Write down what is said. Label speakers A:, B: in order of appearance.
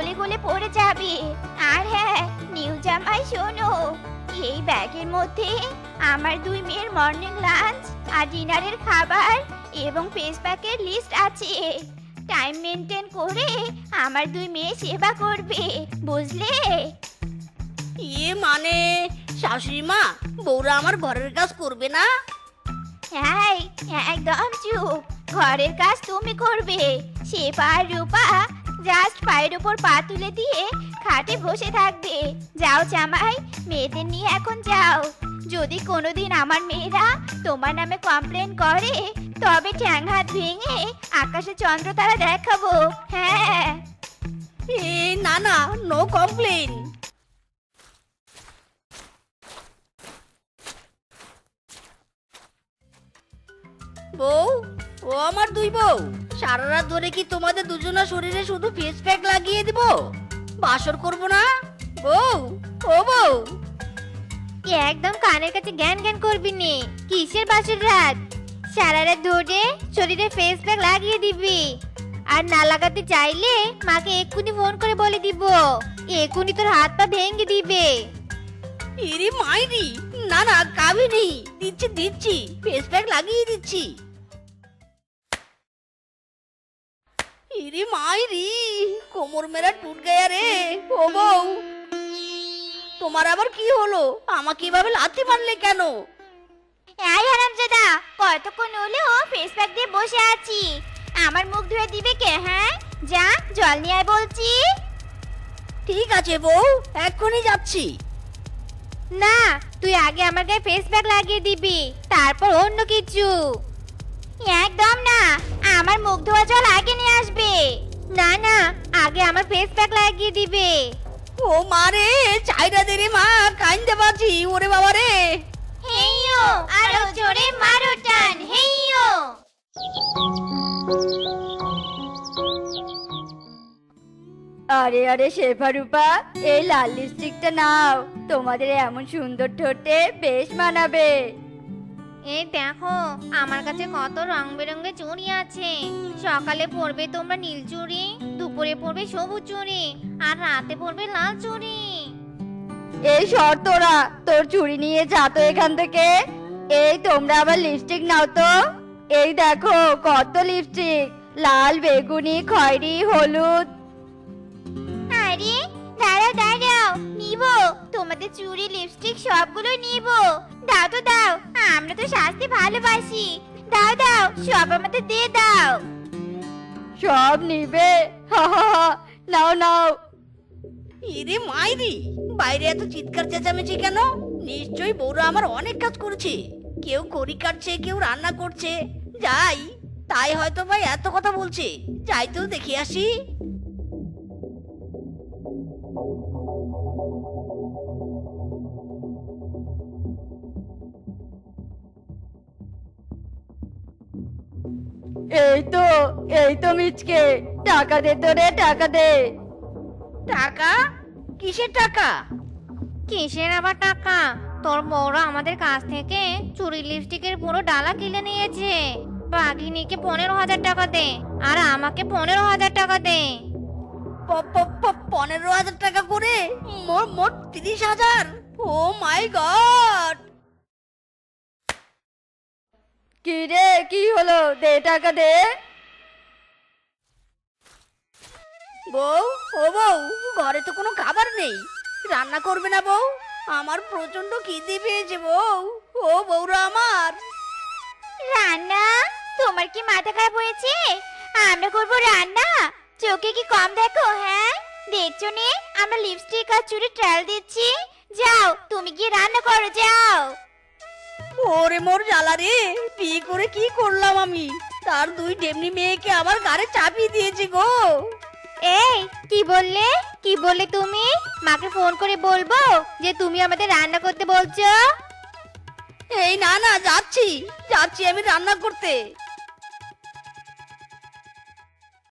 A: গলে গলে পড়ে যাবে। আর হ্যাঁ, নিউ জামাই শোনো, এই ব্যাগের মধ্যে আমার দুই মেয়ের মর্নিং লাঞ্চ আর ডিনারের খাবার এবং ফেস প্যাকের লিস্ট আছে। টাইম মেনটেন করে আমার দুই মেয়ে সেবা করবে, বুঝলে?
B: মানে শাশুড়ি মা, বউরা আমার ঘরের কাজ করবে না?
A: হ্যাঁ, একদম চুপ। ঘরের কাজ তুমি করবে। শেফা আর রূপা জাস্ট পায়ের উপর পা তুলে দিয়ে খাটে বসে থাকবে। যাও জামাই, মেয়েদের নিয়ে এখন যাও। যদি কোনোদিন আমার মেয়েরা তোমার নামে কমপ্লেন করে, তবে ঠ্যাং হাত ভেঙে আকাশে চন্দ্র তারা দেখাবো। হ্যাঁ।
B: না না, নো কমপ্লেন। বউ, ও আমার দুই বউ, সারা রাত ধরে কি তোমাদের দুজনের শরীরে শুধু ফেস প্যাক লাগিয়ে দিব? বাসর করব না? বউ, ও বউ।
A: একদম কানের কাছে জ্ঞান জ্ঞান করবি নে। কিসের বাসর রাত? সারা রাত ধরে শরীরে ফেস প্যাক লাগিয়ে দিবি। আর না লাগাতে চাইলে মাকে এক্ষুনি ফোন করে বলে দিব। এক্ষুনি তোর হাত পা ভেঙে দিবে।
B: ইরি মাইরি, না না কাবিনি, দিচ্ছি দিচ্ছি, ফেস প্যাক লাগিয়ে দিচ্ছি। ইরি মাইরি, কোমর মেরা টুট গয়া রে। ও বউ, তোমার আবার কি হলো? আমাকে এভাবে লাথি মারলে কেন?
A: এই হারামজাদা, কতক্ষণ হলো ফেস প্যাক দিয়ে বসে আছি। আমার মুখ ধুয়ে দিবে কে? হ্যাঁ, যা জল নিয়ে আয় বলছি।
B: ঠিক আছে বউ, এক্ষুনি যাচ্ছি।
A: না, তুই আগে আমার গায়ে ফেস প্যাক লাগিয়ে দিবি, তারপর অন্য কিছু। একদম না, আমার মুখ ধোয়া জল আগে নিয়ে আসবে। না না, আগে আমার ফেস প্যাক লাগিয়ে দিবে।
B: ও মারে, চাইরা দে রে মা, কাইন্দে বাজি। ওরে বাবা রে।
A: হেইয়ো, আরো জোরে মারো টান, হেইয়ো।
C: আরে আরে শেফা রূপা, এই লাল লিপস্টিকটা নাও, তোমাদের এমন সুন্দর ঠোঁটে বেশ মানাবে।
A: এই দেখো, আমার কাছে কত রং বেরঙের চুড়ি আছে। সকালে পরবে তোমরা নীল চুড়ি, দুপুরে পরবে সবুজ চুড়ি, আর রাতে পরবে লাল চুড়ি।
C: এই সর তোরা, তোর চুড়ি নিয়ে যা তো এখান থেকে। এই তোমরা আবার লিপস্টিক নাও তো। এই দেখো কত লিপস্টিক, লাল, বেগুনি, খয়েরি, হলুদ।
A: আরে দাঁড়াও দাঁড়াও, নিবো। তোমাদের চুড়ি লিপস্টিক সবগুলো নিবো। দাও তো দাও, আমরা তো সাজতে ভালোবাসি। দাও দাও, সব আমাদের দিয়ে দাও।
C: সব নিবে? হা হা হা, নাও নাও।
B: ইরে মাইরি, বাইরে এত চিৎকার চেঁচামেচি কেন? নিশ্চয়ই বউরা আমার অনেক কাজ করেছে। কেউ খড়ি কাটছে, কেউ রান্না করছে। যাই, তাই হয়তো ভাই এত কথা বলছে। যাই তো দেখে আসি।
C: এই তো মিচকে, টাকা দে তো রে, টাকা দে।
B: টাকা? কিসের টাকা?
A: কিসের আবার টাকা? তোর বউরা আমাদের কাছ থেকে চুড়ি লিপস্টিকের পুরো ডালা কিনে নিয়েছে। বাঘিনীকে 15,000 টাকা দে, আর আমাকে 15,000 টাকা দে।
B: 15,000 টাকা করে? মোট 30,000? ও মাই গড!
C: কি রে, কি হলো? দে টাকা দে।
B: বউ, ও বউ, ঘরে তো কোনো খাবার নেই। রান্না করবে না বউ? আমার প্রচন্ড খিদে পেয়েছে বউ। ও বউরা আমার।
A: রান্না? তোমার কি মাথা খারাপ হয়েছে? আমরা করবো রান্না? চোখে কি কম দেখো? হ্যাঁ, দেখছো নে আমরা লিপস্টিক আর চুড়ি ট্রায়াল দিচ্ছি। যাও, তুমি গিয়ে রান্না করো, যাও।
B: ওরে মোর জ্বালা রে, বিয়ে করে কি করলাম আমি? তার দুই ডেমনি মেয়েকে আবার গাড়ি চাপিয়ে দিয়েছি গো।
A: এই কি বললে? কি বললে তুমি? মাকে ফোন করে বলবো যে তুমি আমাদের রান্না করতে বলছো?
B: এই না না, যাচ্ছি যাচ্ছি আমি রান্না করতে।